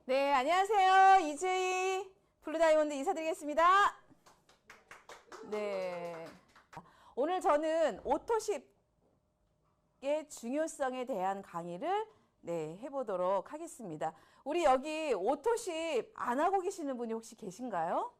네, 안녕하세요. 이주희 블루다이몬드 인사드리겠습니다. 네, 오늘 저는 오토십의 중요성에 대한 강의를 해보도록 하겠습니다. 우리 여기 오토십 안 하고 계시는 분이 혹시 계신가요?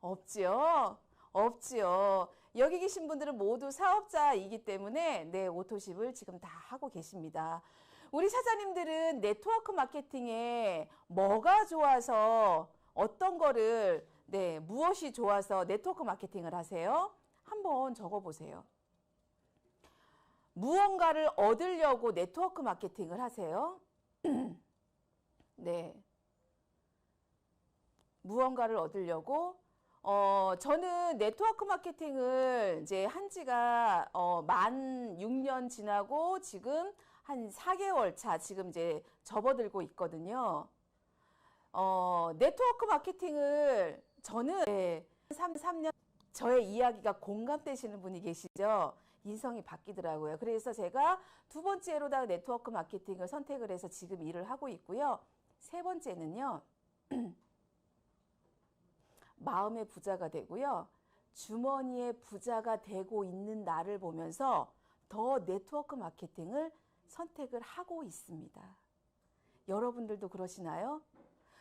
없지요? 없지요. 여기 계신 분들은 모두 사업자이기 때문에 오토십을 지금 다 하고 계십니다. 우리 사장님들은 네트워크 마케팅에 뭐가 좋아서 어떤 거를 무엇이 좋아서 네트워크 마케팅을 하세요? 한번 적어보세요. 무언가를 얻으려고 네트워크 마케팅을 하세요? 네. 무언가를 얻으려고 저는 네트워크 마케팅을 이제 한 지가 만 6년 지나고 지금 한 4개월 차 지금 이제 접어들고 있거든요. 네트워크 마케팅을 저는 3년 저의 이야기가 공감되시는 분이 계시죠? 인성이 바뀌더라고요. 그래서 제가 두 번째로다가 네트워크 마케팅을 선택을 해서 지금 일을 하고 있고요. 세 번째는요. 마음의 부자가 되고요. 주머니의 부자가 되고 있는 나를 보면서 더 네트워크 마케팅을 선택을 하고 있습니다. 여러분들도 그러시나요?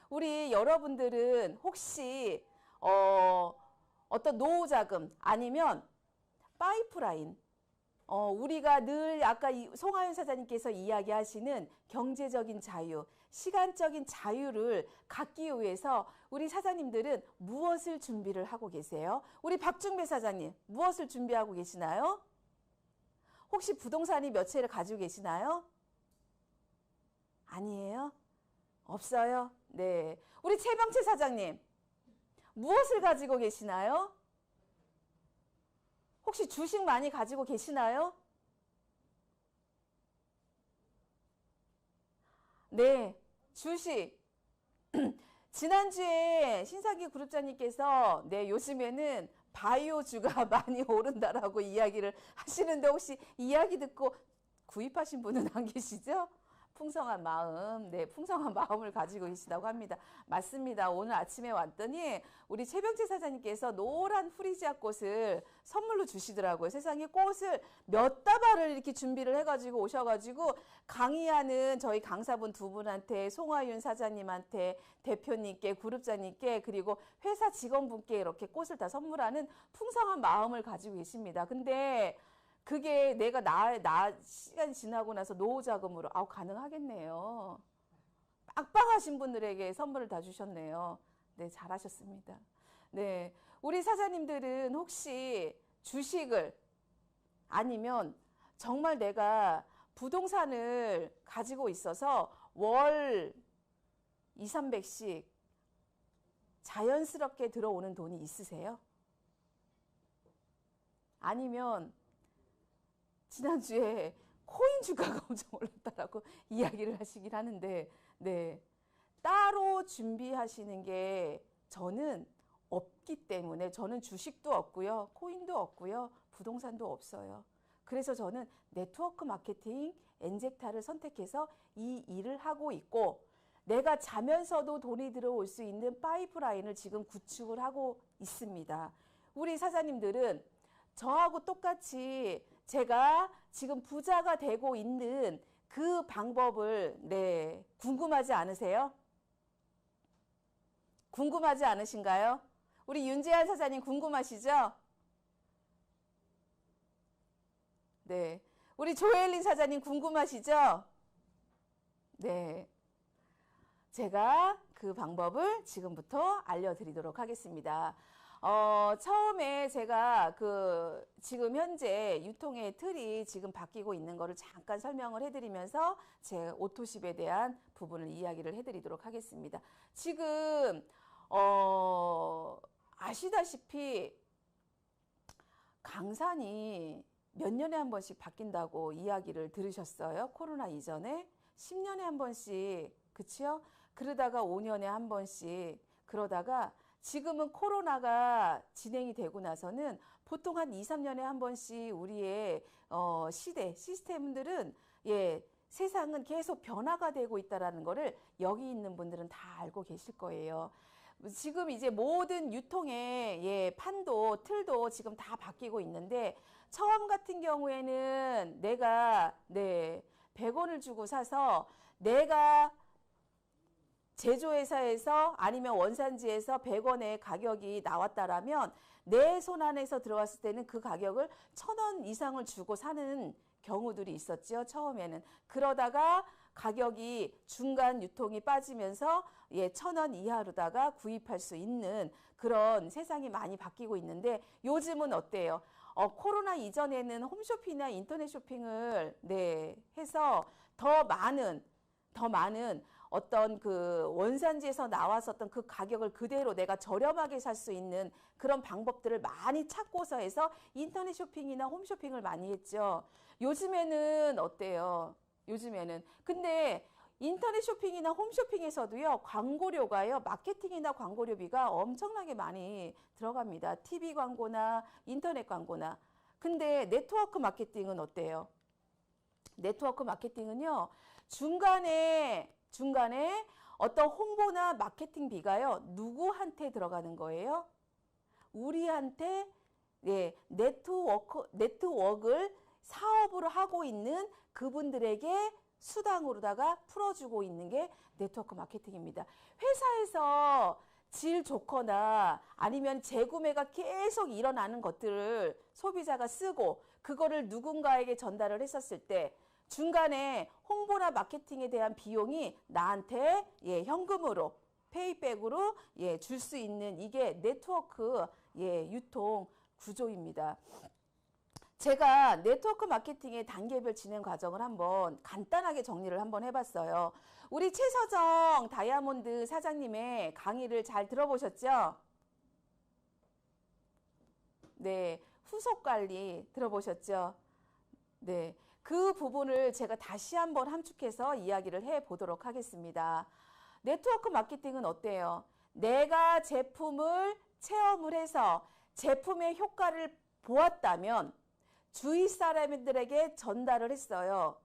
우리 여러분들은 혹시 어떤 노후 자금 아니면 파이프라인 우리가 늘 아까 송하윤 사장님께서 이야기하시는 경제적인 자유, 시간적인 자유를 갖기 위해서 우리 사장님들은 무엇을 준비를 하고 계세요? 우리 박중배 사장님 무엇을 준비하고 계시나요? 혹시 부동산이 몇 채를 가지고 계시나요? 아니에요? 없어요? 네. 우리 최병채 사장님 무엇을 가지고 계시나요? 혹시 주식 많이 가지고 계시나요? 네, 주식. 지난주에 신사기 그룹장님께서 요즘에는 바이오주가 많이 오른다라고 이야기를 하시는데 혹시 이야기 듣고 구입하신 분은 안 계시죠? 풍성한 마음, 풍성한 마음을 가지고 계시다고 합니다. 맞습니다. 오늘 아침에 왔더니 우리 최병채 사장님께서 노란 프리지아 꽃을 선물로 주시더라고요. 세상에 꽃을 몇 다발을 이렇게 준비를 해가지고 오셔가지고 강의하는 저희 강사분 두 분한테 송하윤 사장님한테 대표님께 그룹장님께 그리고 회사 직원분께 이렇게 꽃을 다 선물하는 풍성한 마음을 가지고 계십니다. 근데 그게 내가 시간이 지나고 나서 노후 자금으로 가능하겠네요. 빡빡하신 분들에게 선물을 다 주셨네요. 네, 잘하셨습니다. 네, 우리 사장님들은 혹시 주식을 아니면 정말 내가 부동산을 가지고 있어서 월 2, 300씩 자연스럽게 들어오는 돈이 있으세요? 아니면 지난주에 코인 주가가 엄청 올랐다라고 이야기를 하시긴 하는데 따로 준비하시는 게 저는 없기 때문에 저는 주식도 없고요. 코인도 없고요. 부동산도 없어요. 그래서 저는 네트워크 마케팅 엔젝타를 선택해서 이 일을 하고 있고 내가 자면서도 돈이 들어올 수 있는 파이프라인을 지금 구축을 하고 있습니다. 우리 사장님들은 저하고 똑같이 제가 지금 부자가 되고 있는 그 방법을 궁금하지 않으세요? 궁금하지 않으신가요? 우리 윤재한 사장님 궁금하시죠? 네. 우리 조엘린 사장님 궁금하시죠? 네. 제가 그 방법을 지금부터 알려드리도록 하겠습니다. 처음에 제가 지금 현재 유통의 틀이 지금 바뀌고 있는 거를 잠깐 설명을 해드리면서 제 오토십에 대한 부분을 이야기를 해드리도록 하겠습니다. 지금, 아시다시피 강산이 몇 년에 한 번씩 바뀐다고 이야기를 들으셨어요? 코로나 이전에 10년에 한 번씩, 그치요? 그러다가 5년에 한 번씩, 그러다가 지금은 코로나가 진행이 되고 나서는 보통 한 2, 3년에 한 번씩 우리의 시스템들은 세상은 계속 변화가 되고 있다라는 거를 여기 있는 분들은 다 알고 계실 거예요. 지금 이제 모든 유통의 판도 틀도 지금 다 바뀌고 있는데 처음 같은 경우에는 내가 100원을 주고 사서 내가 제조회사에서 아니면 원산지에서 100원의 가격이 나왔다라면 내 손 안에서 들어왔을 때는 그 가격을 1,000원 이상을 주고 사는 경우들이 있었죠. 처음에는. 그러다가 가격이 중간 유통이 빠지면서 1,000원 이하로다가 구입할 수 있는 그런 세상이 많이 바뀌고 있는데 요즘은 어때요? 코로나 이전에는 홈쇼핑이나 인터넷 쇼핑을 해서 더 많은 어떤 그 원산지에서 나왔었던 그 가격을 그대로 내가 저렴하게 살 수 있는 그런 방법들을 많이 찾고서 해서 인터넷 쇼핑이나 홈쇼핑을 많이 했죠. 요즘에는 어때요? 요즘에는. 근데 인터넷 쇼핑이나 홈쇼핑에서도요, 광고료가요, 마케팅이나 광고료비가 엄청나게 많이 들어갑니다. TV 광고나 인터넷 광고나. 근데 네트워크 마케팅은 어때요? 네트워크 마케팅은요, 중간에 어떤 홍보나 마케팅비가요, 누구한테 들어가는 거예요? 우리한테 네트워크를 사업으로 하고 있는 그분들에게 수당으로다가 풀어주고 있는 게 네트워크 마케팅입니다. 회사에서 질 좋거나 아니면 재구매가 계속 일어나는 것들을 소비자가 쓰고 그거를 누군가에게 전달을 했었을 때 중간에 홍보나 마케팅에 대한 비용이 나한테 현금으로 페이백으로 줄 수 있는 이게 네트워크 유통 구조입니다. 제가 네트워크 마케팅의 단계별 진행 과정을 한번 간단하게 정리를 한번 해봤어요. 우리 최서정 다이아몬드 사장님의 강의를 잘 들어보셨죠? 네, 후속 관리 들어보셨죠? 네, 그 부분을 제가 다시 한번 함축해서 이야기를 해보도록 하겠습니다. 네트워크 마케팅은 어때요? 내가 제품을 체험을 해서 제품의 효과를 보았다면 주위 사람들에게 전달을 했어요.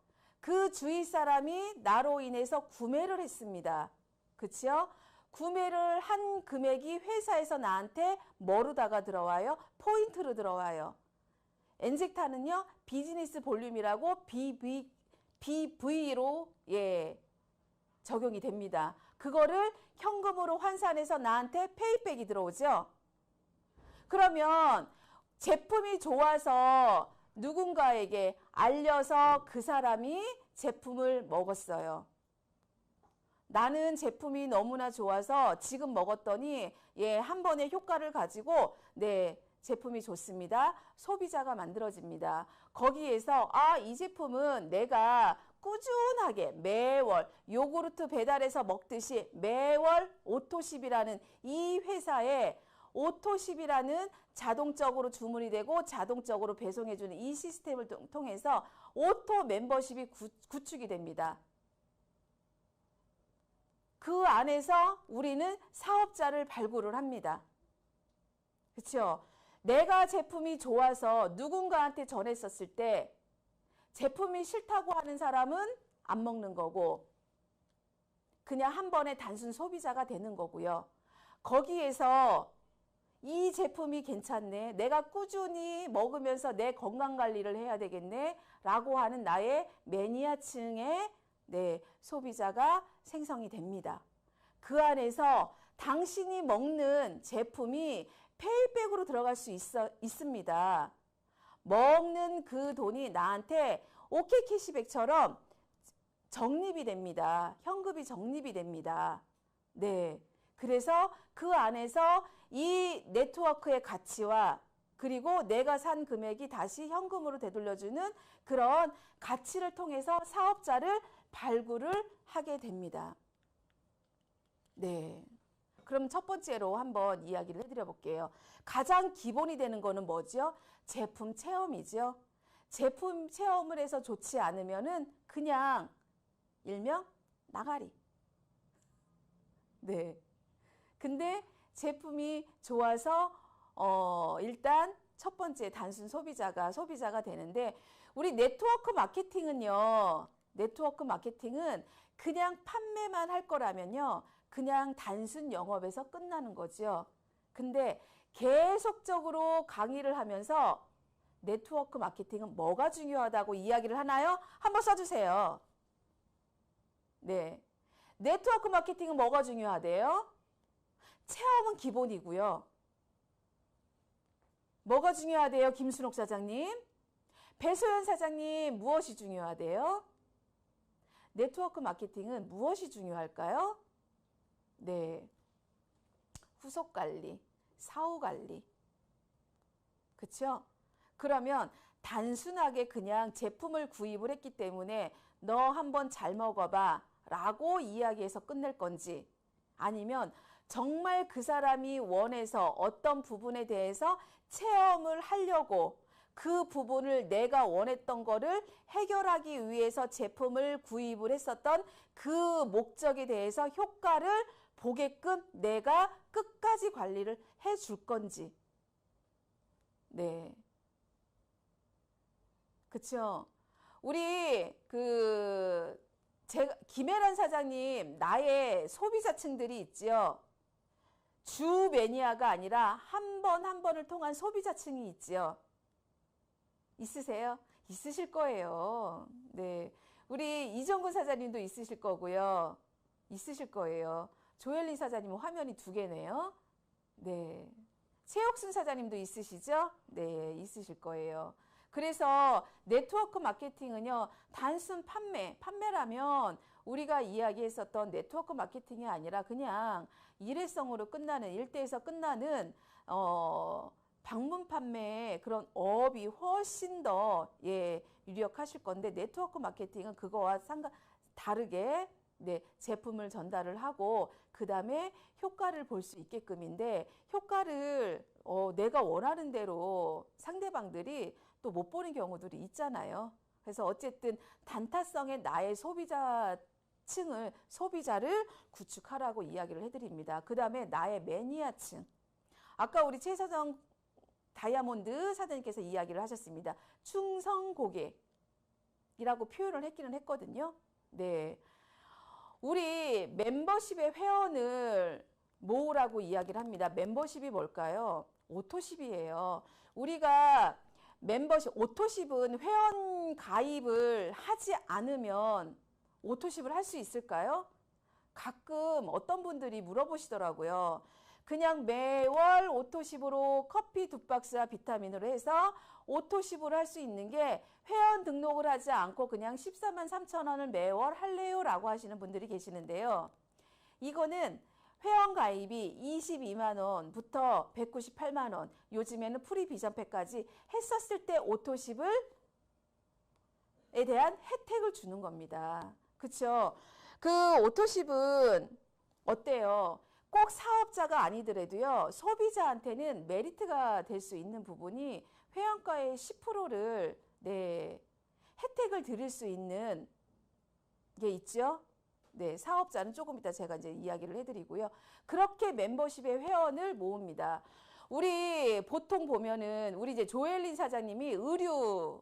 그 주위 사람이 나로 인해서 구매를 했습니다. 그렇죠? 구매를 한 금액이 회사에서 나한테 뭐로다가 들어와요? 포인트로 들어와요. 엔젝타는요, 비즈니스 볼륨이라고 BV로 적용이 됩니다. 그거를 현금으로 환산해서 나한테 페이백이 들어오죠. 그러면 제품이 좋아서 누군가에게 알려서 그 사람이 제품을 먹었어요. 나는 제품이 너무나 좋아서 지금 먹었더니 한 번의 효과를 가지고 제품이 좋습니다. 소비자가 만들어집니다. 거기에서 이 제품은 내가 꾸준하게 매월 요구르트 배달해서 먹듯이 매월 오토십이라는 이 회사에 오토십이라는 자동적으로 주문이 되고 자동적으로 배송해주는 이 시스템을 통해서 오토 멤버십이 구축이 됩니다. 그 안에서 우리는 사업자를 발굴을 합니다. 그렇죠? 내가 제품이 좋아서 누군가한테 전했었을 때 제품이 싫다고 하는 사람은 안 먹는 거고 그냥 한 번에 단순 소비자가 되는 거고요. 거기에서 이 제품이 괜찮네. 내가 꾸준히 먹으면서 내 건강관리를 해야 되겠네. 라고 하는 나의 매니아층의 소비자가 생성이 됩니다. 그 안에서 당신이 먹는 제품이 페이백으로 들어갈 수 있습니다. 먹는 그 돈이 나한테 OK 캐시백처럼 적립이 됩니다. 현금이 적립이 됩니다. 그래서 그 안에서 이 네트워크의 가치와 그리고 내가 산 금액이 다시 현금으로 되돌려주는 그런 가치를 통해서 사업자를 발굴을 하게 됩니다. 그럼 첫 번째로 한번 이야기를 해드려 볼게요. 가장 기본이 되는 거는 뭐죠? 제품 체험이죠. 제품 체험을 해서 좋지 않으면은 그냥 일명 나가리. 근데 제품이 좋아서 일단 첫 번째 단순 소비자가 되는데 우리 네트워크 마케팅은요. 네트워크 마케팅은 그냥 판매만 할 거라면요. 그냥 단순 영업에서 끝나는 거죠. 근데 계속적으로 강의를 하면서 네트워크 마케팅은 뭐가 중요하다고 이야기를 하나요? 한번 써주세요. 네. 네트워크 마케팅은 뭐가 중요하대요? 체험은 기본이고요. 뭐가 중요하대요? 김순옥 사장님. 배소연 사장님, 무엇이 중요하대요? 네트워크 마케팅은 무엇이 중요할까요? 네. 후속 관리, 사후 관리. 그쵸? 그러면 단순하게 그냥 제품을 구입을 했기 때문에 너 한번 잘 먹어봐 라고 이야기해서 끝낼 건지, 아니면 정말 그 사람이 원해서 어떤 부분에 대해서 체험을 하려고 그 부분을 내가 원했던 거를 해결하기 위해서 제품을 구입을 했었던 그 목적에 대해서 효과를 보게끔 내가 끝까지 관리를 해줄 건지. 네. 그쵸? 우리 제가 김혜란 사장님, 나의 소비자층들이 있지요. 주 매니아가 아니라 한 번 한 번을 통한 소비자층이 있지요. 있으세요? 있으실 거예요. 네. 우리 이정근 사장님도 있으실 거고요. 있으실 거예요. 조엘린 사장님은 화면이 2개네요. 네. 최옥순 사장님도 있으시죠? 네, 있으실 거예요. 그래서 네트워크 마케팅은요, 단순 판매라면 우리가 이야기했었던 네트워크 마케팅이 아니라 그냥 일회성으로 끝나는, 일대에서 끝나는, 방문 판매의 그런 업이 훨씬 더, 유력하실 건데, 네트워크 마케팅은 그거와 다르게, 네, 제품을 전달을 하고, 그 다음에 효과를 볼 수 있게끔인데, 효과를, 내가 원하는 대로 상대방들이 또 못 보는 경우들이 있잖아요. 그래서 어쨌든 단타성의 나의 소비자를 구축하라고 이야기를 해드립니다. 그 다음에 나의 매니아층. 아까 우리 최서정 다이아몬드 사장님께서 이야기를 하셨습니다. 충성 고객이라고 표현을 했기는 했거든요. 네. 우리 멤버십의 회원을 모으라고 이야기를 합니다. 멤버십이 뭘까요? 오토십이에요. 우리가 오토십은 회원 가입을 하지 않으면 오토십을 할 수 있을까요? 가끔 어떤 분들이 물어보시더라고요. 그냥 매월 오토십으로 커피 2박스와 비타민으로 해서 오토십을 할 수 있는 게 회원 등록을 하지 않고 그냥 143,000원을 매월 할래요? 라고 하시는 분들이 계시는데요. 이거는 회원 가입이 22만 원부터 198만 원, 요즘에는 프리 비전팩까지 했었을 때 오토십에 대한 혜택을 주는 겁니다. 그쵸? 그 오토십은 어때요? 꼭 사업자가 아니더라도요, 소비자한테는 메리트가 될 수 있는 부분이 회원가의 10%를, 네, 혜택을 드릴 수 있는 게 있죠? 네, 사업자는 조금 이따 제가 이제 이야기를 해드리고요. 그렇게 멤버십의 회원을 모읍니다. 우리 보통 보면은 우리 이제 조엘린 사장님이 의류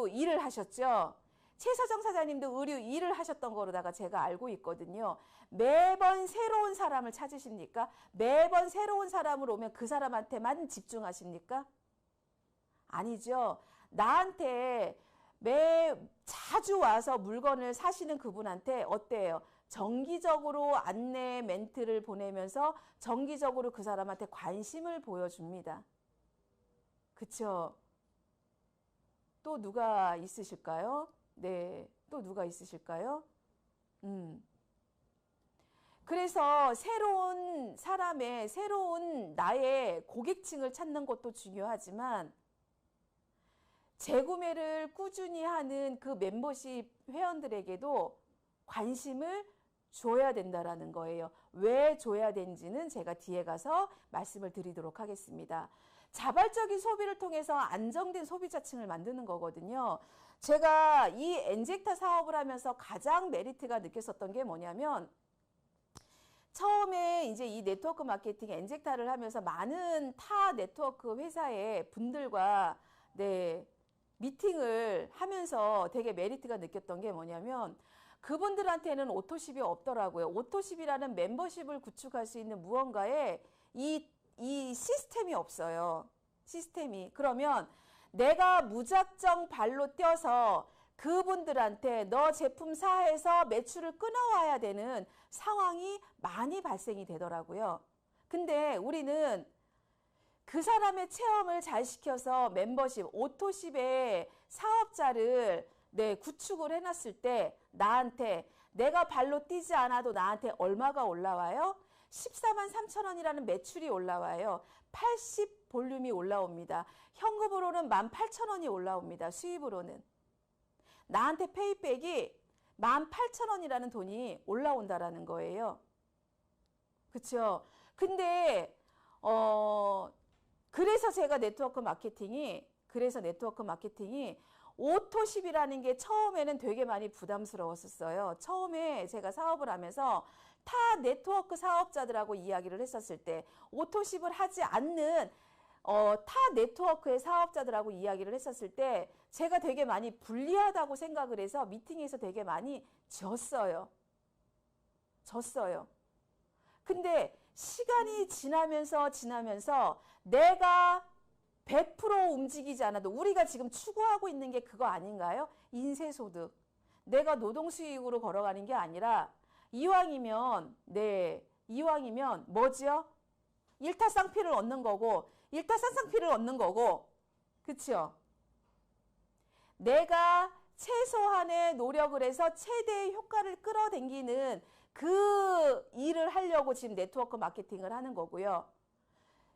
일을 하셨죠. 최서정 사장님도 의류 일을 하셨던 거로다가 제가 알고 있거든요. 매번 새로운 사람을 찾으십니까? 매번 새로운 사람을 오면 그 사람한테만 집중하십니까? 아니죠. 나한테 자주 와서 물건을 사시는 그분한테 어때요? 정기적으로 안내 멘트를 보내면서 정기적으로 그 사람한테 관심을 보여줍니다. 그쵸? 또 누가 있으실까요? 네, 또 누가 있으실까요? 그래서 새로운 사람의, 새로운 나의 고객층을 찾는 것도 중요하지만 재구매를 꾸준히 하는 그 멤버십 회원들에게도 관심을 줘야 된다라는 거예요. 왜 줘야 되는지는 제가 뒤에 가서 말씀을 드리도록 하겠습니다. 자발적인 소비를 통해서 안정된 소비자층을 만드는 거거든요. 제가 이 엔젝타 사업을 하면서 가장 메리트가 느꼈었던 게 뭐냐면, 처음에 이제 이 네트워크 마케팅 엔젝타를 하면서 많은 타 네트워크 회사의 분들과, 네, 미팅을 하면서 되게 메리트가 느꼈던 게 뭐냐면 그분들한테는 오토십이 없더라고요. 오토십이라는 멤버십을 구축할 수 있는 무언가에 이 시스템이 없어요. 시스템이. 그러면 내가 무작정 발로 뛰어서 그분들한테 너 제품 사해서 매출을 끊어와야 되는 상황이 많이 발생이 되더라고요. 근데 우리는 그 사람의 체험을 잘 시켜서 멤버십, 오토십의 사업자를 구축을 해놨을 때 나한테 내가 발로 뛰지 않아도 나한테 얼마가 올라와요? 14만 3천 원이라는 매출이 올라와요. 80 볼륨이 올라옵니다. 현금으로는 18,000원이 올라옵니다. 수입으로는. 나한테 페이백이 18,000원이라는 돈이 올라온다라는 거예요. 그렇죠? 근데 그래서 제가 네트워크 마케팅이 오토십이라는 게 처음에는 되게 많이 부담스러웠었어요. 처음에 제가 사업을 하면서 타 네트워크 사업자들하고 이야기를 했었을 때 오토십을 하지 않는 타 네트워크의 사업자들하고 이야기를 했었을 때 제가 되게 많이 불리하다고 생각을 해서 미팅에서 되게 많이 졌어요. 근데 시간이 지나면서 내가 100% 움직이지 않아도 우리가 지금 추구하고 있는 게 그거 아닌가요? 인쇄소득. 내가 노동수익으로 걸어가는 게 아니라 이왕이면 뭐지요? 일타쌍피를 얻는 거고 일타쌍쌍피를 얻는 거고 그렇죠? 내가 최소한의 노력을 해서 최대의 효과를 끌어당기는 그 일을 하려고 지금 네트워크 마케팅을 하는 거고요.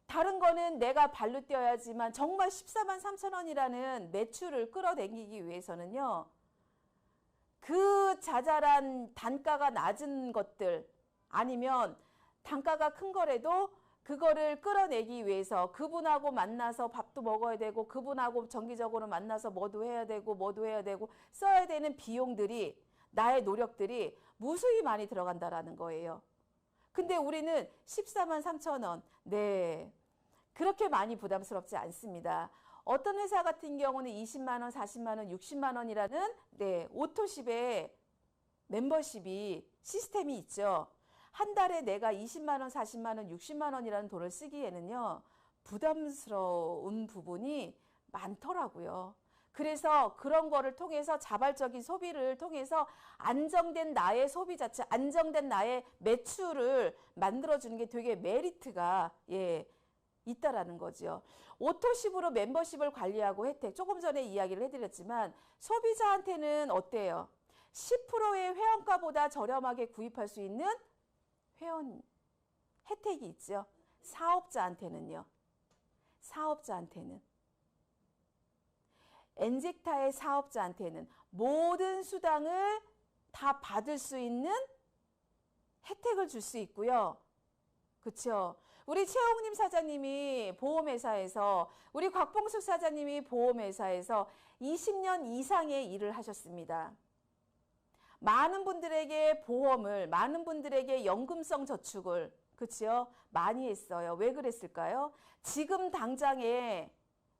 다른 거는 내가 발로 뛰어야지만 정말 14만 3천 원이라는 매출을 끌어당기기 위해서는요. 그 자잘한 단가가 낮은 것들 아니면 단가가 큰 거라도 그거를 끌어내기 위해서 그분하고 만나서 밥도 먹어야 되고 그분하고 정기적으로 만나서 뭐도 해야 되고 써야 되는 비용들이 나의 노력들이 무수히 많이 들어간다라는 거예요. 근데 우리는 14만 3천 원. 네. 그렇게 많이 부담스럽지 않습니다. 어떤 회사 같은 경우는 20만 원, 40만 원, 60만 원이라는 오토십의 멤버십이 시스템이 있죠. 한 달에 내가 20만 원, 40만 원, 60만 원이라는 돈을 쓰기에는요. 부담스러운 부분이 많더라고요. 그래서 그런 거를 통해서 자발적인 소비를 통해서 안정된 나의 소비 자체, 안정된 나의 매출을 만들어주는 게 되게 메리트가 있다라는 거죠. 오토십으로 멤버십을 관리하고 혜택. 조금 전에 이야기를 해드렸지만 소비자한테는 어때요? 10%의 회원가보다 저렴하게 구입할 수 있는 회원 혜택이 있죠. 사업자한테는요. 엔젝타의 사업자한테는 모든 수당을 다 받을 수 있는 혜택을 줄 수 있고요. 그렇죠? 우리 최홍님 사장님이 보험회사에서 우리 곽봉숙 사장님이 보험회사에서 20년 이상의 일을 하셨습니다. 많은 분들에게 보험을, 많은 분들에게 연금성 저축을 그렇죠? 많이 했어요. 왜 그랬을까요? 지금 당장의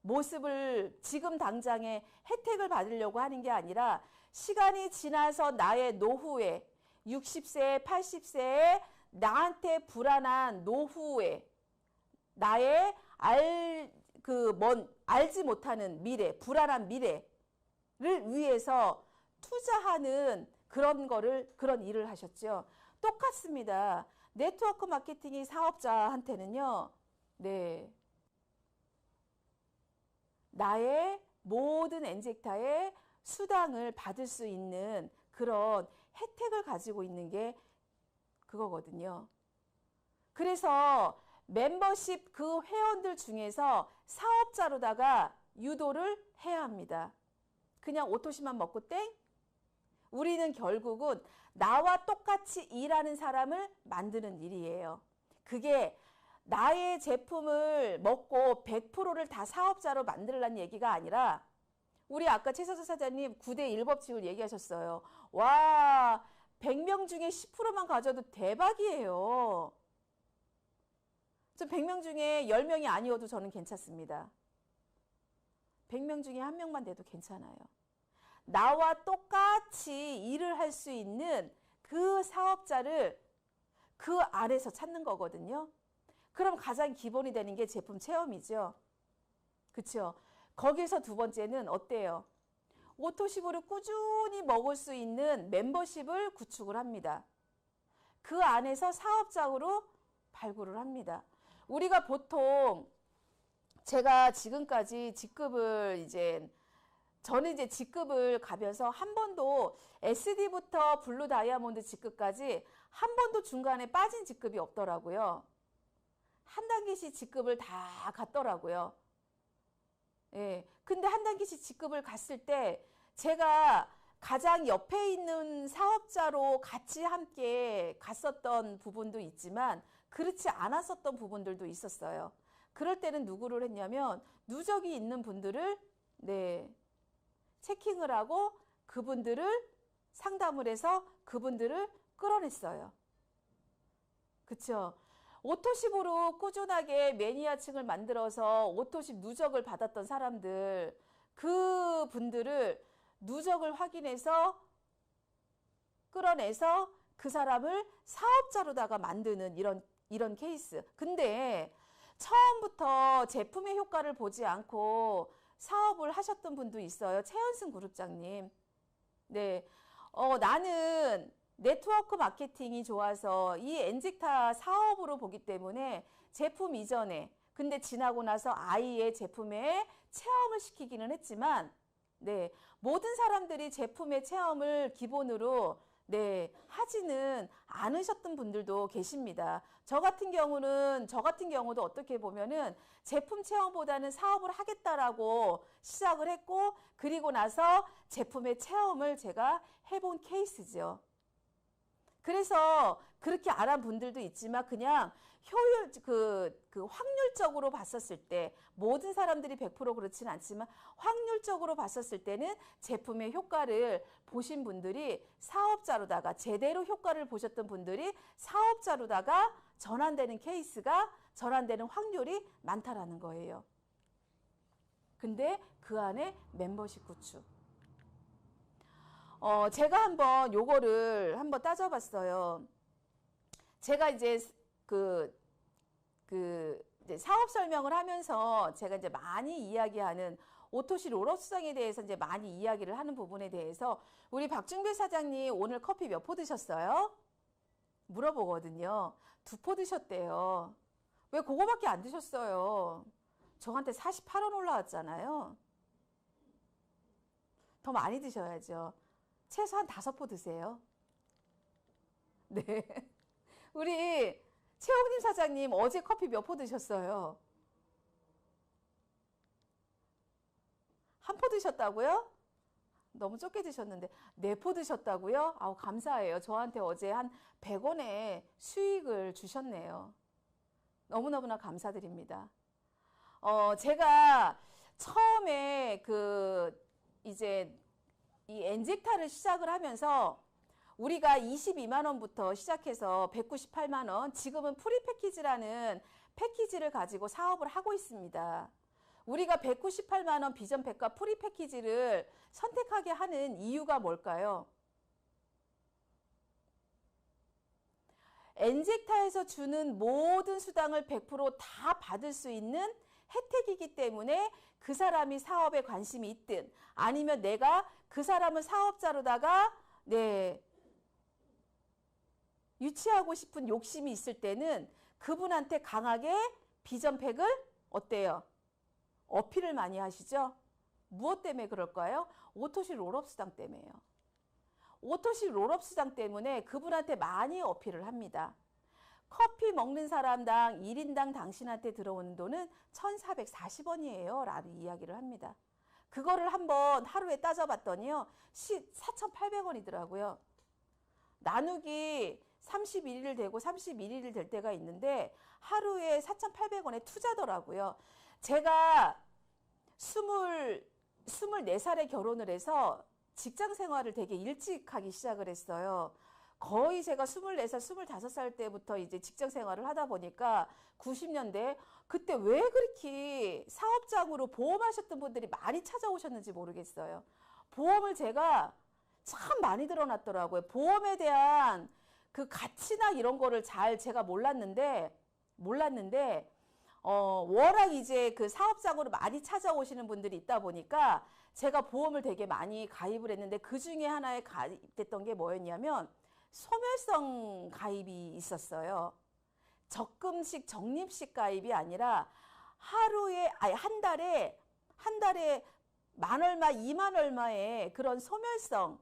모습을, 지금 당장의 혜택을 받으려고 하는 게 아니라 시간이 지나서 나의 노후에 60세, 80세에 나한테 불안한 노후에 나의 알지 못하는 미래, 불안한 미래를 위해서 투자하는 그런 일을 하셨죠. 똑같습니다. 네트워크 마케팅이 사업자한테는요. 나의 모든 엔젝타의 수당을 받을 수 있는 그런 혜택을 가지고 있는 게 그거거든요. 그래서 멤버십 그 회원들 중에서 사업자로다가 유도를 해야 합니다. 그냥 오토십만 먹고 땡? 우리는 결국은 나와 똑같이 일하는 사람을 만드는 일이에요. 그게 나의 제품을 먹고 100%를 다 사업자로 만들라는 얘기가 아니라 우리 아까 최서주 사장님 9대 1법칙을 얘기하셨어요. 와, 100명 중에 10%만 가져도 대박이에요. 저 100명 중에 10명이 아니어도 저는 괜찮습니다. 100명 중에 1명만 돼도 괜찮아요. 나와 똑같이 일을 할 수 있는 그 사업자를 그 안에서 찾는 거거든요. 그럼 가장 기본이 되는 게 제품 체험이죠. 그렇죠? 거기서 두 번째는 어때요? 오토십으로 꾸준히 먹을 수 있는 멤버십을 구축을 합니다. 그 안에서 사업장으로 발굴을 합니다. 우리가 보통 제가 지금까지 저는 이제 직급을 가면서 한 번도 SD부터 블루 다이아몬드 직급까지 한 번도 중간에 빠진 직급이 없더라고요. 한 단계씩 직급을 다 갔더라고요. 예. 근데 한 단계씩 직급을 갔을 때 제가 가장 옆에 있는 사업자로 같이 함께 갔었던 부분도 있지만 그렇지 않았었던 부분들도 있었어요. 그럴 때는 누구를 했냐면 누적이 있는 분들을 체킹을 하고 그분들을 상담을 해서 그분들을 끌어냈어요. 그쵸? 오토십으로 꾸준하게 매니아층을 만들어서 오토십 누적을 받았던 사람들, 그분들을 누적을 확인해서 끌어내서 그 사람을 사업자로다가 만드는 이런 케이스. 근데 처음부터 제품의 효과를 보지 않고 사업을 하셨던 분도 있어요. 최현승 그룹장님. 네. 나는 네트워크 마케팅이 좋아서 이 엔직타 사업으로 보기 때문에 제품 이전에 근데 지나고 나서 아이의 제품에 체험을 시키기는 했지만 모든 사람들이 제품의 체험을 기본으로 하지는 않으셨던 분들도 계십니다. 저 같은 경우도 어떻게 보면은 제품 체험보다는 사업을 하겠다라고 시작을 했고 그리고 나서 제품의 체험을 제가 해본 케이스죠. 그래서 그렇게 알아본 분들도 있지만 그냥 확률적으로 봤었을 때 모든 사람들이 100% 그렇지는 않지만 확률적으로 봤었을 때는 제품의 효과를 보신 분들이 사업자로다가 제대로 효과를 보셨던 분들이 사업자로다가 전환되는 확률이 많다라는 거예요. 근데 그 안에 멤버십 구축. 제가 요거를 한번 따져봤어요. 제가 이제 이제 사업 설명을 하면서 제가 이제 많이 이야기하는 오토시 롤업 수정에 대해서 이제 많이 이야기를 하는 부분에 대해서 우리 박준배 사장님 오늘 커피 몇 포 드셨어요? 물어보거든요. 2포 드셨대요. 왜 그거밖에 안 드셨어요? 저한테 48원 올라왔잖아요. 더 많이 드셔야죠. 최소한 5포 드세요. 네. 우리 최홍림 사장님 어제 커피 몇 포 드셨어요? 1포 드셨다고요? 너무 적게 드셨는데 4포 드셨다고요? 아우 감사해요. 저한테 어제 한 100원의 수익을 주셨네요. 너무너무나 감사드립니다. 제가 처음에 이제 이 엔직타를 시작을 하면서 우리가 22만 원부터 시작해서 198만 원, 지금은 프리 패키지라는 패키지를 가지고 사업을 하고 있습니다. 우리가 198만 원 비전 백과 프리 패키지를 선택하게 하는 이유가 뭘까요? 엔직타에서 주는 모든 수당을 100% 받을 수 있는 혜택이기 때문에 그 사람이 사업에 관심이 있든 아니면 내가 그 사람을 사업자로다가 유치하고 싶은 욕심이 있을 때는 그분한테 강하게 비전팩을 어때요? 어필을 많이 하시죠? 무엇 때문에 그럴까요? 오토시 롤업 수당 때문에요. 오토시 롤업 수당 때문에 그분한테 많이 어필을 합니다. 커피 먹는 사람당 1인당 당신한테 들어오는 돈은 1,440원이에요. 라는 이야기를 합니다. 그거를 한번 하루에 따져봤더니요. 4,800원이더라고요. 나누기 31일 되고 31일 될 때가 있는데 하루에 4,800원에 투자더라고요. 제가 24살에 결혼을 해서 직장 생활을 되게 일찍 하기 시작을 했어요. 거의 제가 24살, 25살 때부터 이제 직장 생활을 하다 보니까 90년대 그때 왜 그렇게 사업장으로 보험하셨던 분들이 많이 찾아오셨는지 모르겠어요. 보험을 제가 참 많이 들어놨더라고요. 보험에 대한 그 가치나 이런 거를 잘 제가 몰랐는데 워낙 이제 그 사업장으로 많이 찾아오시는 분들이 있다 보니까 제가 보험을 되게 많이 가입을 했는데 그 중에 하나에 가입됐던 게 뭐였냐면 소멸성 가입이 있었어요. 적금식, 적립식 가입이 아니라 한 달에 만 얼마, 2만 얼마의 그런 소멸성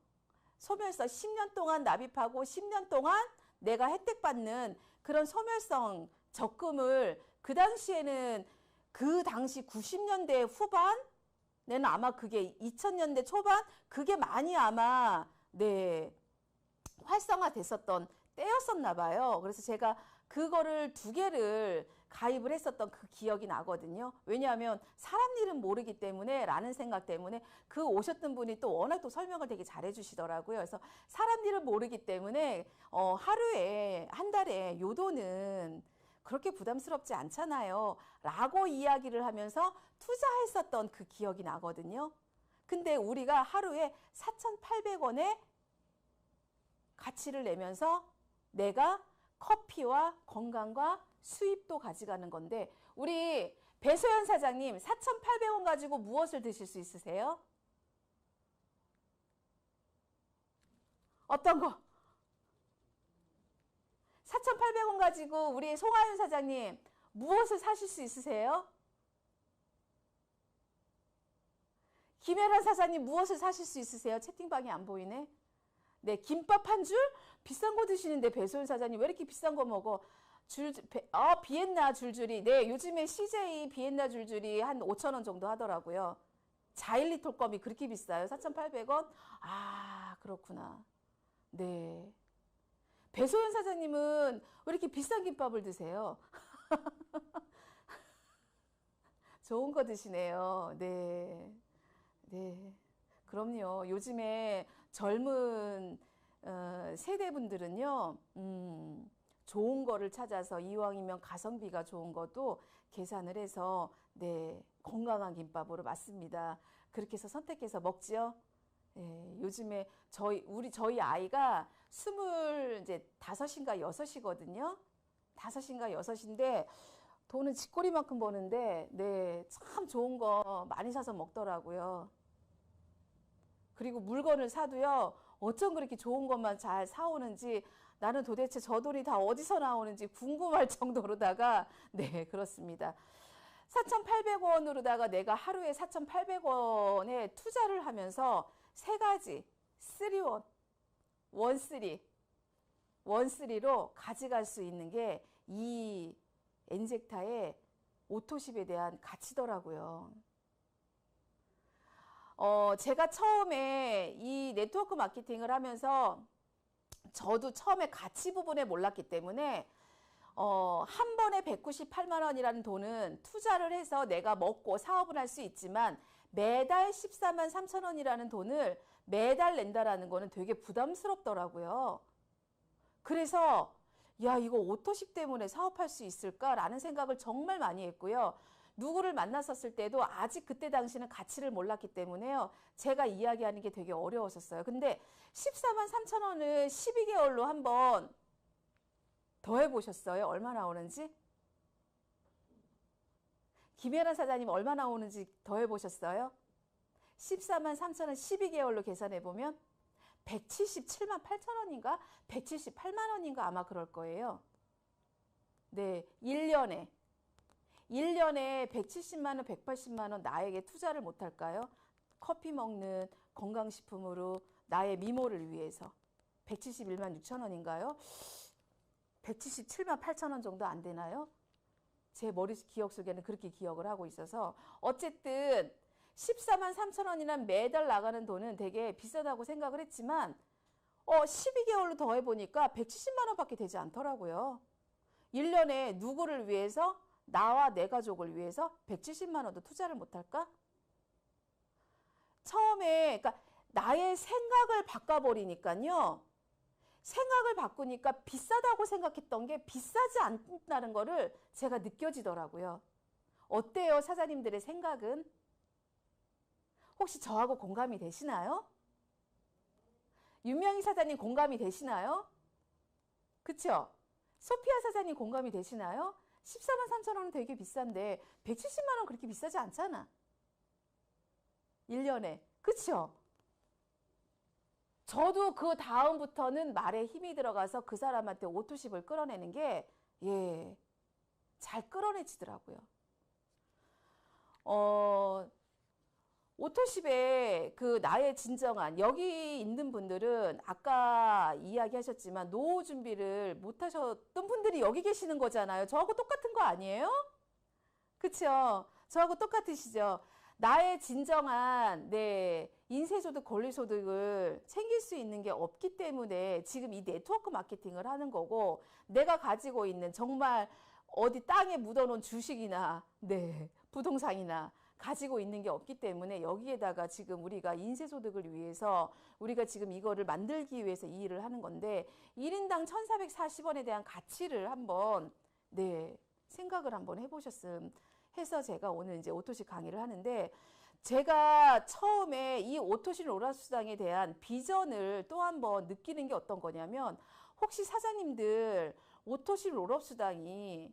10년 동안 납입하고 10년 동안 내가 혜택 받는 그런 소멸성 적금을 그 당시에는 그 당시 90년대 후반에는 아마 그게 2000년대 초반 그게 많이 아마 활성화됐었던 때였었나 봐요. 그래서 제가 그거를 2개를 가입을 했었던 그 기억이 나거든요. 왜냐하면 사람 일은 모르기 때문에 라는 생각 때문에 그 오셨던 분이 또 워낙 또 설명을 되게 잘해 주시더라고요. 그래서 사람 일은 모르기 때문에 하루에 한 달에 요 돈은 그렇게 부담스럽지 않잖아요. 라고 이야기를 하면서 투자했었던 그 기억이 나거든요. 근데 우리가 하루에 4,800원의 가치를 내면서 내가 커피와 건강과 수입도 가져가는 건데 우리 배소연 사장님 4,800원 가지고 무엇을 드실 수 있으세요? 어떤 거? 4,800원 가지고 우리 송하윤 사장님 무엇을 사실 수 있으세요? 김혜란 사장님 무엇을 사실 수 있으세요? 채팅방이 안 보이네. 네, 김밥 한 줄? 비싼 거 드시는데 배소연 사장님 왜 이렇게 비싼 거 먹어? 비엔나 줄줄이. 네, 요즘에 CJ 비엔나 줄줄이 한 5,000원 정도 하더라고요. 자일리 톨껌이 그렇게 비싸요? 4,800원? 아, 그렇구나. 네. 배소연 사장님은 왜 이렇게 비싼 김밥을 드세요? 좋은 거 드시네요. 네. 네. 그럼요. 요즘에 젊은 세대분들은요, 좋은 거를 찾아서 이왕이면 가성비가 좋은 것도 계산을 해서, 네, 건강한 김밥으로 맞습니다. 그렇게 해서 선택해서 먹죠. 예, 요즘에 저희 아이가 25인가 6이거든요. 5인가 6인데 돈은 쥐꼬리만큼 버는데 네, 참 좋은 거 많이 사서 먹더라고요. 그리고 물건을 사도요. 어쩜 그렇게 좋은 것만 잘 사오는지 나는 도대체 저 돈이 다 어디서 나오는지 궁금할 정도로다가 네, 그렇습니다. 4,800원으로다가 내가 하루에 4,800원에 투자를 하면서 3가지 3원, 원쓰리로 가져갈 수 있는 게 이 엔젝타의 오토십에 대한 가치더라고요. 제가 처음에 이 네트워크 마케팅을 하면서 저도 처음에 가치 부분에 몰랐기 때문에 한 번에 198만 원이라는 돈은 투자를 해서 내가 먹고 사업을 할 수 있지만 매달 14만 3천 원이라는 돈을 매달 낸다라는 거는 되게 부담스럽더라고요. 그래서 야, 이거 오토십 때문에 사업할 수 있을까라는 생각을 정말 많이 했고요. 누구를 만났었을 때도 아직 그때 당시는 가치를 몰랐기 때문에요. 제가 이야기하는 게 되게 어려웠었어요. 근데 14만 3천 원을 12개월로 한번 더 해보셨어요? 얼마 나오는지? 김혜란 사장님 얼마 나오는지 더 해보셨어요? 14만 3천 원 12개월로 계산해보면 177만 8천 원인가? 178만 원인가 아마 그럴 거예요. 네, 1년에 170만 원, 180만 원 나에게 투자를 못할까요? 커피 먹는 건강식품으로 나의 미모를 위해서 171만 6천 원인가요? 177만 8천 원 정도 안 되나요? 제 머리 기억 속에는 그렇게 기억을 하고 있어서 어쨌든 14만 3천 원이란 매달 나가는 돈은 되게 비싸다고 생각을 했지만 12개월로 더해보니까 170만 원밖에 되지 않더라고요. 1년에 누구를 위해서? 나와 내 가족을 위해서 170만 원도 투자를 못할까? 처음에 그러니까 나의 생각을 바꿔버리니까요. 생각을 바꾸니까 비싸다고 생각했던 게 비싸지 않다는 거를 제가 느껴지더라고요. 어때요, 사장님들의 생각은? 혹시 저하고 공감이 되시나요? 윤명희 사장님 공감이 되시나요? 그쵸? 소피아 사장님 공감이 되시나요? 14만 3천 원은 되게 비싼데 170만 원 그렇게 비싸지 않잖아. 1년에. 그쵸? 저도 그 다음부터는 말에 힘이 들어가서 그 사람한테 오토십을 끌어내는 게, 예, 잘 끌어내지더라고요. 오토십에 그 나의 진정한, 여기 있는 분들은 아까 이야기하셨지만 노후 준비를 못 하셨던 분들이 여기 계시는 거잖아요. 저하고 똑같은 거 아니에요? 그쵸? 저하고 똑같으시죠? 나의 진정한 인세소득, 권리소득을 챙길 수 있는 게 없기 때문에 지금 이 네트워크 마케팅을 하는 거고, 내가 가지고 있는 정말 어디 땅에 묻어놓은 주식이나 부동산이나 가지고 있는 게 없기 때문에 여기에다가 지금 우리가 인세소득을 위해서 우리가 지금 이거를 만들기 위해서 이 일을 하는 건데, 1인당 1,440원에 대한 가치를 한번 생각을 한번 해보셨음 해서 제가 오늘 이제 오토십 강의를 하는데, 제가 처음에 이 오토실 오락수당에 대한 비전을 또 한번 느끼는 게 어떤 거냐면, 혹시 사장님들 오토실 오락수당이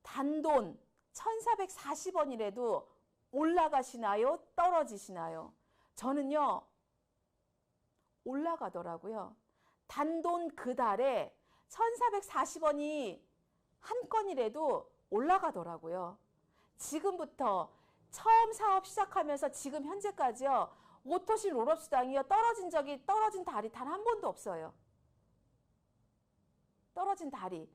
단돈 1,440원이라도 올라가시나요? 떨어지시나요? 저는요, 올라가더라고요. 단돈 그 달에 1,440원이 한 건이라도 올라가더라고요. 지금부터 처음 사업 시작하면서 지금 현재까지요, 오토실 롤업수당이요, 떨어진 달이 단 한 번도 없어요. 떨어진 달이.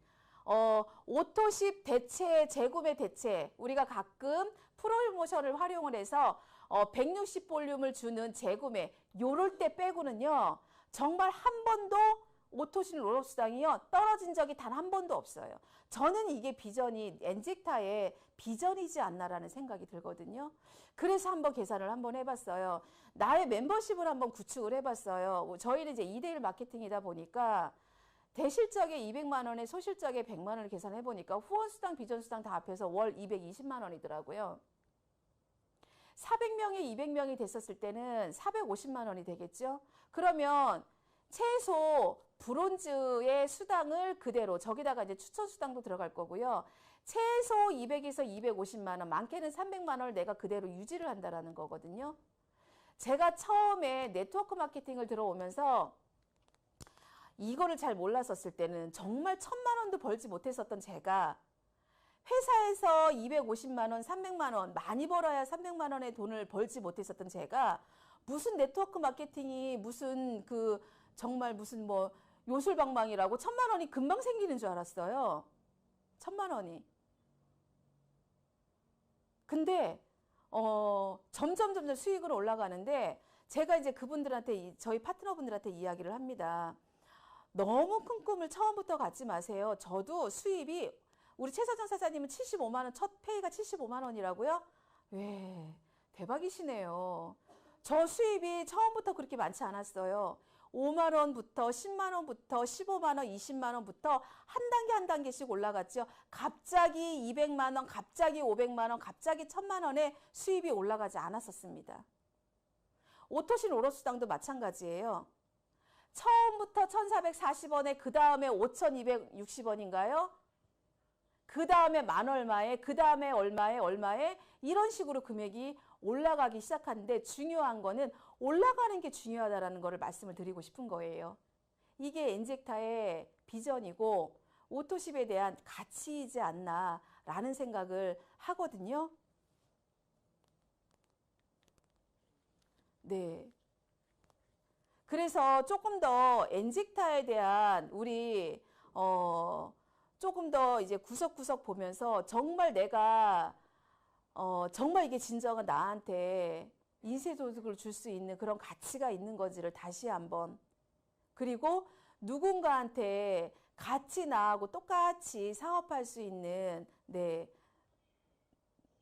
오토십 대체, 재구매 대체, 우리가 가끔 프로모션을 활용을 해서 160볼륨을 주는 재구매, 요럴 때 빼고는요, 정말 한 번도 오토실 롤업수당이요, 떨어진 적이 단 한 번도 없어요. 저는 이게 비전이 엔직타의 비전이지 않나라는 생각이 들거든요. 그래서 한번 계산을 한번 해봤어요. 나의 멤버십을 한번 구축을 해봤어요. 저희는 이제 2대1 마케팅이다 보니까 대실적에 200만 원에 소실적에 100만 원을 계산해 보니까 후원수당, 비전수당 다 합해서 월 220만 원이더라고요. 400명에 200명이 됐었을 때는 450만 원이 되겠죠. 그러면 최소 브론즈의 수당을 그대로, 저기다가 이제 추천 수당도 들어갈 거고요. 최소 200에서 250만 원, 많게는 300만 원을 내가 그대로 유지를 한다라는 거거든요. 제가 처음에 네트워크 마케팅을 들어오면서 이거를 잘 몰랐었을 때는 정말 1,000만 원도 벌지 못했었던 제가 회사에서 250만 원, 300만 원, 많이 벌어야 300만 원의 돈을 벌지 못했었던 제가 무슨 네트워크 마케팅이 무슨 정말 무슨 뭐 요술방망이라고 1,000만 원이 금방 생기는 줄 알았어요. 1,000만 원이. 근데 점점 수익으로 올라가는데, 제가 이제 그분들한테, 저희 파트너분들한테 이야기를 합니다. 너무 큰 꿈을 처음부터 갖지 마세요. 저도 수입이, 우리 최서정 사장님은 75만 원, 첫 페이가 75만 원이라고요? 왜, 대박이시네요. 저 수입이 처음부터 그렇게 많지 않았어요. 5만 원부터 10만 원부터 15만 원, 20만 원부터 한 단계 한 단계씩 올라갔죠. 갑자기 200만 원, 갑자기 500만 원, 갑자기 1,000만 원의 수입이 올라가지 않았었습니다. 오토실 오롯수당도 마찬가지예요. 처음부터 1,440원에 그 다음에 5,260원인가요? 그 다음에 만 얼마에, 그 다음에 얼마에 이런 식으로 금액이 올라가기 시작하는데, 중요한 거는 올라가는 게 중요하다라는 거를 말씀을 드리고 싶은 거예요. 이게 엔젝타의 비전이고 오토십에 대한 가치이지 않나라는 생각을 하거든요. 네. 그래서 조금 더 엔직타에 대한 우리 조금 더 이제 구석구석 보면서 정말 내가 정말 이게 진정한 나한테 인쇄소득을 줄 수 있는 그런 가치가 있는 건지를 다시 한번, 그리고 누군가한테 같이 나하고 똑같이 사업할 수 있는,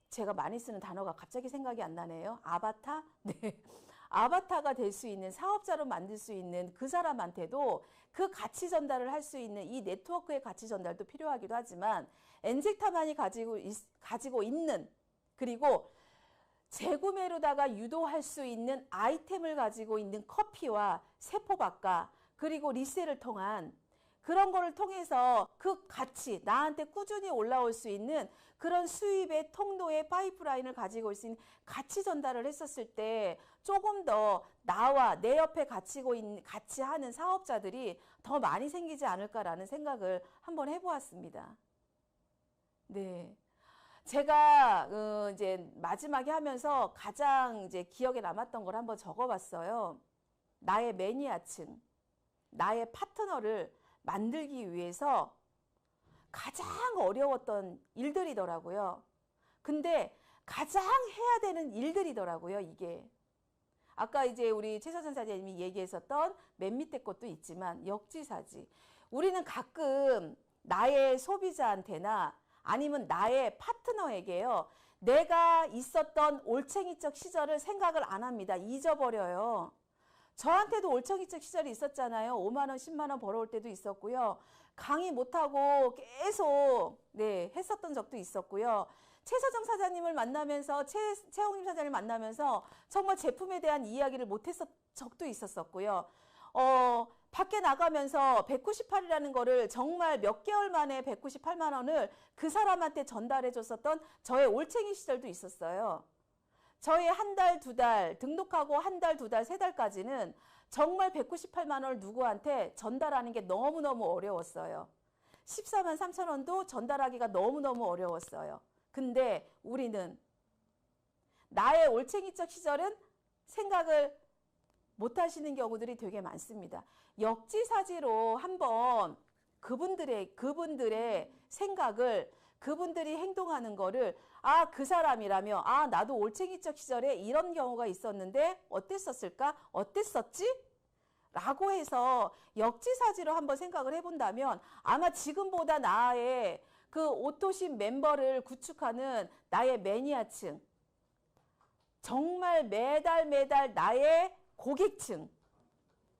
제가 많이 쓰는 단어가 갑자기 생각이 안 나네요. 아바타? 네. 아바타가 될 수 있는, 사업자로 만들 수 있는 그 사람한테도 그 가치 전달을 할 수 있는 이 네트워크의 가치 전달도 필요하기도 하지만 엔젝타만이 가지고 있는, 그리고 재구매로다가 유도할 수 있는 아이템을 가지고 있는 커피와 세포박과 그리고 리셀을 통한 그런 거를 통해서 그 가치, 나한테 꾸준히 올라올 수 있는 그런 수입의 통로의 파이프라인을 가지고 있는 가치 전달을 했었을 때 조금 더 나와 내 옆에 같이 하는 사업자들이 더 많이 생기지 않을까라는 생각을 한번 해보았습니다. 네. 제가 이제 마지막에 하면서 가장 이제 기억에 남았던 걸 한번 적어봤어요. 나의 매니아층, 나의 파트너를 만들기 위해서 가장 어려웠던 일들이더라고요. 근데 가장 해야 되는 일들이더라고요, 이게. 아까 이제 우리 최서선 사장님이 얘기했었던 맨 밑에 것도 있지만 역지사지. 우리는 가끔 나의 소비자한테나 아니면 나의 파트너에게요, 내가 있었던 올챙이적 시절을 생각을 안 합니다. 잊어버려요. 저한테도 올챙이적 시절이 있었잖아요. 5만 원, 10만 원 벌어올 때도 있었고요. 강의 못하고 계속 했었던 적도 있었고요. 최서정 사장님을 만나면서, 최홍림 사장님을 만나면서 정말 제품에 대한 이야기를 못했던 적도 있었었고요. 밖에 나가면서 198이라는 거를 정말 몇 개월 만에 198만 원을 그 사람한테 전달해 줬었던 저의 올챙이 시절도 있었어요. 저의 한 달, 두 달, 등록하고 한 달, 두 달, 세 달까지는 정말 198만 원을 누구한테 전달하는 게 너무너무 어려웠어요. 14만 3천 원도 전달하기가 너무너무 어려웠어요. 근데 우리는 나의 올챙이적 시절은 생각을 못 하시는 경우들이 되게 많습니다. 역지사지로 한번 그분들의 생각을, 그분들이 행동하는 거를, 아, 그 사람이라며, 아, 나도 올챙이적 시절에 이런 경우가 있었는데 어땠었을까? 어땠었지? 라고 해서 역지사지로 한번 생각을 해본다면 아마 지금보다 나의 그 오토십 멤버를 구축하는 나의 매니아층, 정말 매달 나의 고객층,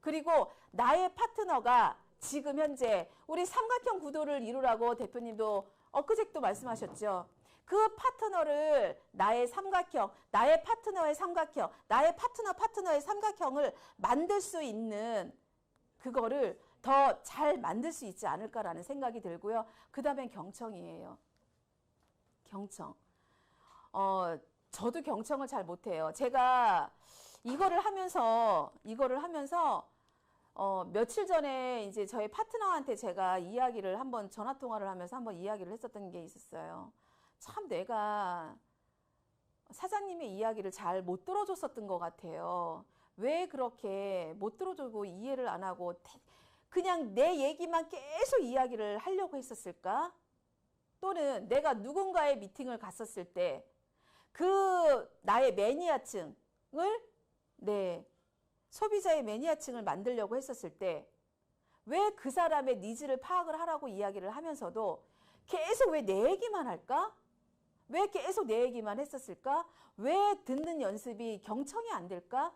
그리고 나의 파트너가 지금 현재 우리 삼각형 구도를 이루라고 대표님도 엊그제도 말씀하셨죠. 그 파트너를, 나의 삼각형, 나의 파트너의 삼각형, 나의 파트너의 삼각형을 만들 수 있는 그거를 더 잘 만들 수 있지 않을까라는 생각이 들고요. 그 다음엔 경청이에요. 경청. 저도 경청을 잘 못해요. 제가 이거를 하면서 며칠 전에 이제 저희 파트너한테 제가 이야기를 한번 전화 통화를 하면서 한번 이야기를 했었던 게 있었어요. 참 내가 사장님의 이야기를 잘 못 들어줬었던 것 같아요. 왜 그렇게 못 들어주고 이해를 안 하고 그냥 내 얘기만 계속 이야기를 하려고 했었을까? 또는 내가 누군가의 미팅을 갔었을 때 그 나의 매니아층을, 소비자의 매니아층을 만들려고 했었을 때 왜 그 사람의 니즈를 파악을 하라고 이야기를 하면서도 계속 왜 내 얘기만 할까? 왜 계속 내 얘기만 했었을까? 왜 듣는 연습이 경청이 안 될까?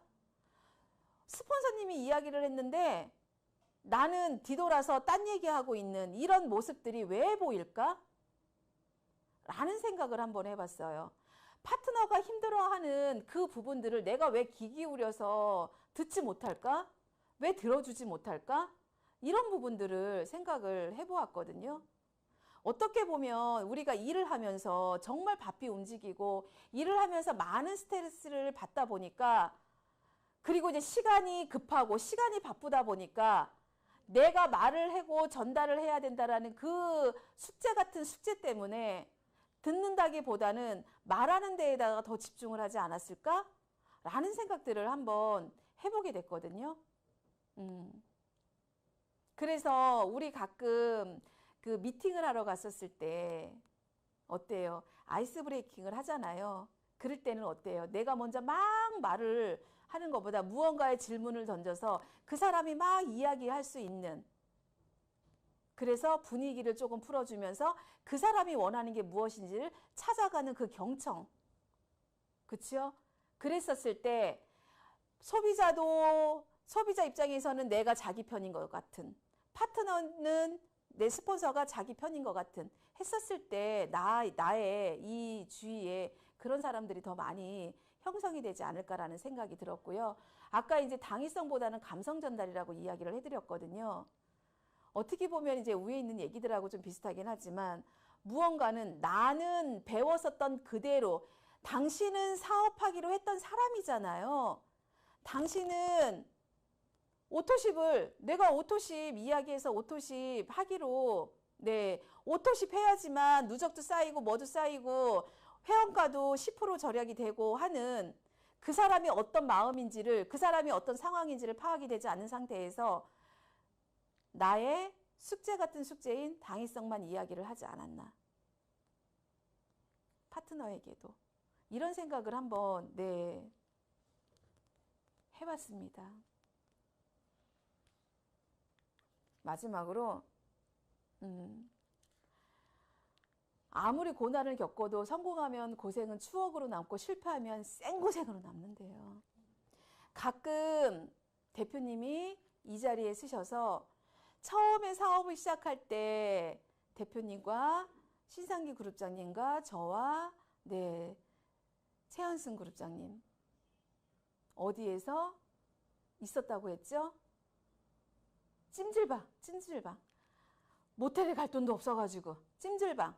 스폰서님이 이야기를 했는데 나는 뒤돌아서 딴 얘기하고 있는 이런 모습들이 왜 보일까? 라는 생각을 한번 해봤어요. 파트너가 힘들어하는 그 부분들을 내가 왜 귀 기울여서 듣지 못할까? 왜 들어주지 못할까? 이런 부분들을 생각을 해보았거든요. 어떻게 보면 우리가 일을 하면서 정말 바삐 움직이고 일을 하면서 많은 스트레스를 받다 보니까, 그리고 이제 시간이 급하고 시간이 바쁘다 보니까 내가 말을 하고 전달을 해야 된다라는 그 숙제 같은 숙제 때문에 듣는다기보다는 말하는 데에다가 더 집중을 하지 않았을까? 라는 생각들을 한번 해보게 됐거든요. 그래서 우리 가끔 그 미팅을 하러 갔었을 때 어때요? 아이스 브레이킹을 하잖아요. 그럴 때는 어때요? 내가 먼저 막 말을 하는 것보다 무언가의 질문을 던져서 그 사람이 막 이야기할 수 있는, 그래서 분위기를 조금 풀어주면서 그 사람이 원하는 게 무엇인지를 찾아가는 그 경청. 그렇죠? 그랬었을 때 소비자 입장에서는 내가 자기 편인 것 같은, 파트너는 내 스폰서가 자기 편인 것 같은 했었을 때 나의 이 주위에 그런 사람들이 더 많이 형성이 되지 않을까라는 생각이 들었고요. 아까 이제 당위성보다는 감성 전달이라고 이야기를 해드렸거든요. 어떻게 보면 이제 위에 있는 얘기들하고 좀 비슷하긴 하지만 무언가는 나는 배웠었던 그대로, 당신은 사업하기로 했던 사람이잖아요. 당신은 내가 오토십 이야기해서 오토십 하기로, 오토십 해야지만 누적도 쌓이고 뭐도 쌓이고 회원가도 10% 절약이 되고 하는 그 사람이 어떤 마음인지를, 그 사람이 어떤 상황인지를 파악이 되지 않은 상태에서 나의 숙제 같은 숙제인 당위성만 이야기를 하지 않았나. 파트너에게도. 이런 생각을 한번, 해봤습니다. 마지막으로, 아무리 고난을 겪어도 성공하면 고생은 추억으로 남고 실패하면 생고생으로 남는데요. 가끔 대표님이 이 자리에 쓰셔서 처음에 사업을 시작할 때 대표님과 신상기 그룹장님과 저와 최현승 그룹장님 어디에서 있었다고 했죠? 찜질방. 모텔에 갈 돈도 없어가지고 찜질방.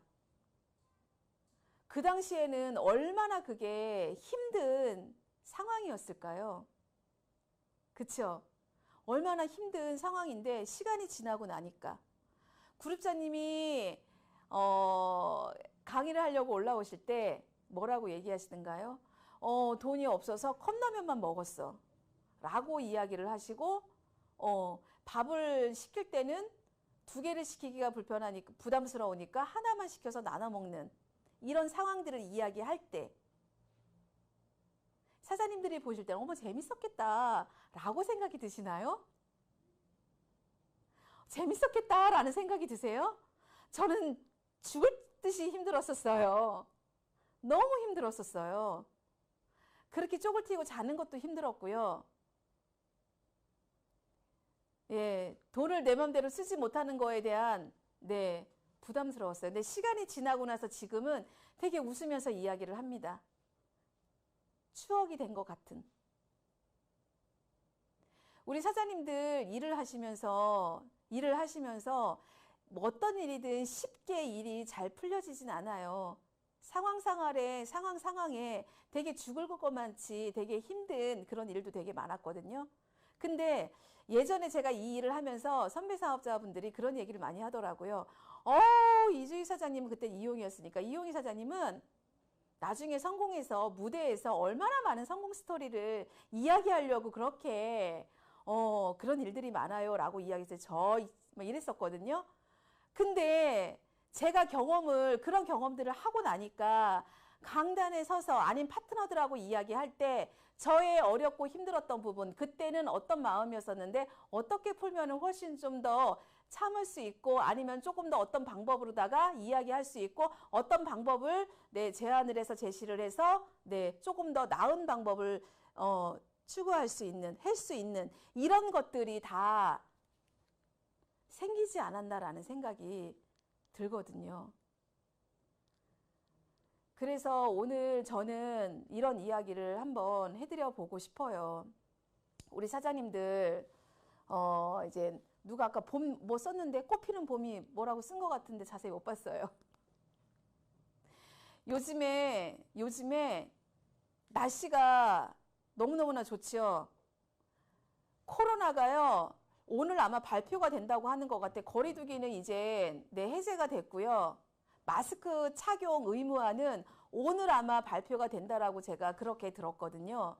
그 당시에는 얼마나 그게 힘든 상황이었을까요? 그쵸? 얼마나 힘든 상황인데 시간이 지나고 나니까 그룹장님이 강의를 하려고 올라오실 때 뭐라고 얘기하시던가요? 돈이 없어서 컵라면만 먹었어 라고 이야기를 하시고 밥을 시킬 때는 2개를 시키기가 불편하니까 부담스러우니까 하나만 시켜서 나눠 먹는 이런 상황들을 이야기할 때 사장님들이 보실 때는 어머 재밌었겠다 라고 생각이 드시나요? 재밌었겠다 라는 생각이 드세요? 저는 죽을 듯이 힘들었었어요. 너무 힘들었었어요. 그렇게 쪽을 튀고 자는 것도 힘들었고요. 돈을 내 맘대로 쓰지 못하는 거에 대한 부담스러웠어요. 근데 시간이 지나고 나서 지금은 되게 웃으면서 이야기를 합니다. 추억이 된 것 같은. 우리 사장님들 일을 하시면서 어떤 일이든 쉽게 일이 잘 풀려지진 않아요. 상황에 되게 죽을 것 많지 되게 힘든 그런 일도 되게 많았거든요. 근데 예전에 제가 이 일을 하면서 선배 사업자분들이 그런 얘기를 많이 하더라고요. 이주희 사장님은 그때 이용이었으니까 이용희 사장님은 나중에 성공해서 무대에서 얼마나 많은 성공 스토리를 이야기하려고 그렇게 그런 일들이 많아요 라고 이야기해서 이랬었거든요. 근데 제가 그런 경험들을 하고 나니까 강단에 서서 아닌 파트너들하고 이야기할 때 저의 어렵고 힘들었던 부분, 그때는 어떤 마음이었었는데 어떻게 풀면 훨씬 좀 더 참을 수 있고 아니면 조금 더 어떤 방법으로다가 이야기할 수 있고 어떤 방법을 제안을 해서 제시를 해서 조금 더 나은 방법을 추구할 수 있는, 할 수 있는 이런 것들이 다 생기지 않았나라는 생각이 들거든요. 그래서 오늘 저는 이런 이야기를 한번 해드려 보고 싶어요. 우리 사장님들 이제 누가 아까 봄 뭐 썼는데 꽃피는 봄이 뭐라고 쓴 것 같은데 자세히 못 봤어요. 요즘에 날씨가 너무너무나 좋죠. 코로나가요. 오늘 아마 발표가 된다고 하는 것 같아. 거리 두기는 이제 해제가 됐고요. 마스크 착용 의무화는 오늘 아마 발표가 된다라고 제가 그렇게 들었거든요.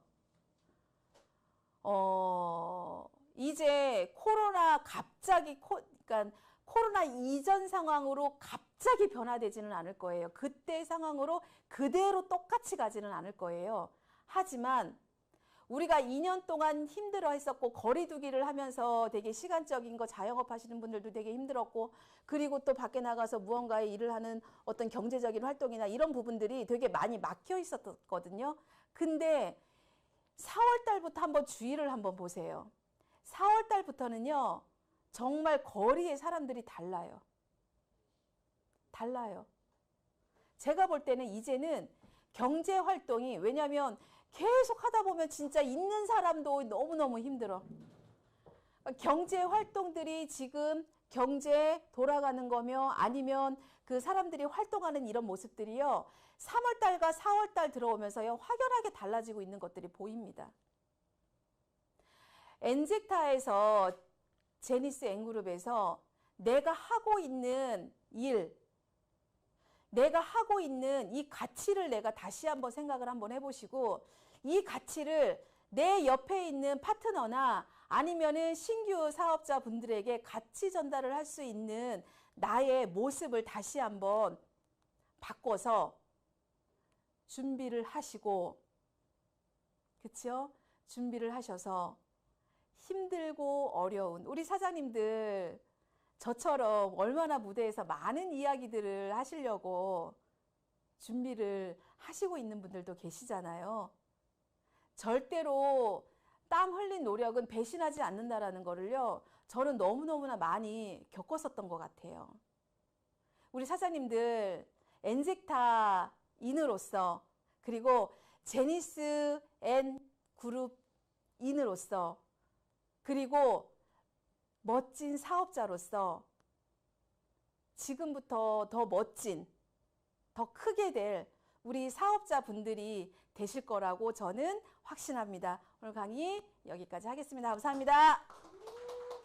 이제 그러니까 코로나 이전 상황으로 갑자기 변화되지는 않을 거예요. 그때 상황으로 그대로 똑같이 가지는 않을 거예요. 하지만 우리가 2년 동안 힘들어 했었고 거리 두기를 하면서 되게 시간적인 거 자영업 하시는 분들도 되게 힘들었고 그리고 또 밖에 나가서 무언가의 일을 하는 어떤 경제적인 활동이나 이런 부분들이 되게 많이 막혀 있었거든요. 근데 4월 달부터 한번 주의를 한번 보세요. 4월 달부터는요, 정말 거리의 사람들이 달라요. 달라요. 제가 볼 때는 이제는 경제 활동이, 왜냐면 계속 하다 보면 진짜 있는 사람도 너무너무 힘들어. 경제 활동들이 지금 경제 돌아가는 거며 아니면 그 사람들이 활동하는 이런 모습들이요, 3월 달과 4월 달 들어오면서요, 확연하게 달라지고 있는 것들이 보입니다. 엔젝타에서, 제니스 N그룹에서 내가 하고 있는 일, 내가 하고 있는 이 가치를 내가 다시 한번 생각을 한번 해보시고, 이 가치를 내 옆에 있는 파트너나 아니면은 신규 사업자 분들에게 가치 전달을 할 수 있는 나의 모습을 다시 한번 바꿔서 준비를 하시고, 그쵸? 준비를 하셔서 힘들고 어려운 우리 사장님들, 저처럼 얼마나 무대에서 많은 이야기들을 하시려고 준비를 하시고 있는 분들도 계시잖아요. 절대로 땀 흘린 노력은 배신하지 않는다라는 거를요, 저는 너무너무나 많이 겪었었던 것 같아요. 우리 사장님들, 엔젝타 인으로서, 그리고 제니스 N 그룹 인으로서, 그리고 멋진 사업자로서 지금부터 더 멋진, 더 크게 될 우리 사업자분들이 되실 거라고 저는 확신합니다. 오늘 강의 여기까지 하겠습니다. 감사합니다.